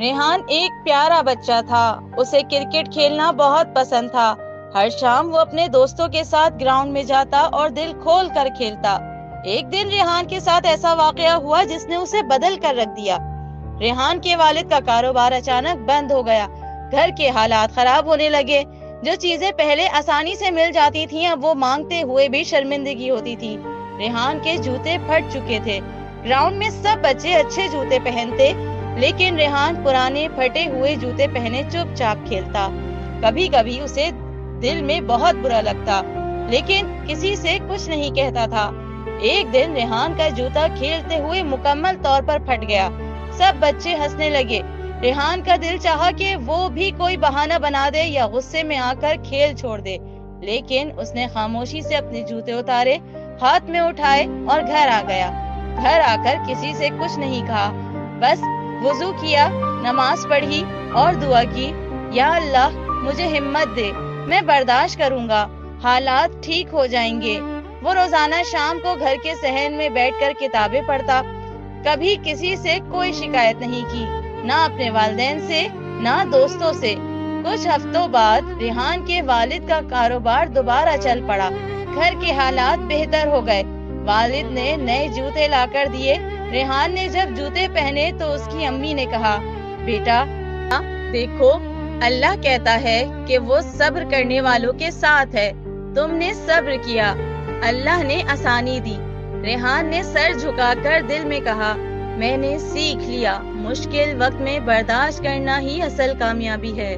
रेहान एक प्यारा बच्चा था। उसे क्रिकेट खेलना बहुत पसंद था। हर शाम वो अपने दोस्तों के साथ ग्राउंड में जाता और दिल खोल कर खेलता। एक दिन रेहान के साथ ऐसा वाकया हुआ जिसने उसे बदल कर रख दिया। रेहान के वालिद का कारोबार अचानक बंद हो गया। घर के हालात खराब होने लगे। जो चीजें पहले आसानी से मिल जाती थीं, अब वो मांगते हुए भी शर्मिंदगी होती थी। रेहान के जूते फट चुके थे। ग्राउंड में सब बच्चे अच्छे जूते पहनते, लेकिन रेहान पुराने फटे हुए जूते पहने चुपचाप खेलता। कभी कभी उसे दिल में बहुत बुरा लगता, लेकिन किसी से कुछ नहीं कहता था। एक दिन रेहान का जूता खेलते हुए मुकम्मल तौर पर फट गया। सब बच्चे हंसने लगे। रेहान का दिल चाहा कि वो भी कोई बहाना बना दे या गुस्से में आकर खेल छोड़ दे, लेकिन उसने खामोशी से अपने जूते उतारे, हाथ में उठाए और घर आ गया। घर आकर किसी से कुछ नहीं कहा, बस वुजू किया, नमाज पढ़ी और दुआ की, या अल्लाह मुझे हिम्मत दे, मैं बर्दाश्त करूंगा, हालात ठीक हो जाएंगे। वो रोजाना शाम को घर के सहन में बैठकर किताबें पढ़ता। कभी किसी से कोई शिकायत नहीं की, ना अपने वालिदैन से, ना दोस्तों से। कुछ हफ्तों बाद रेहान के वालिद का कारोबार दोबारा चल पड़ा। घर के हालात बेहतर हो गए। वालिद ने नए जूते लाकर दिए। रेहान ने जब जूते पहने तो उसकी अम्मी ने कहा, बेटा देखो, अल्लाह कहता है कि वो सब्र करने वालों के साथ है। तुमने सब्र किया, अल्लाह ने आसानी दी। रेहान ने सर झुकाकर दिल में कहा, मैंने सीख लिया, मुश्किल वक्त में बर्दाश्त करना ही असल कामयाबी है।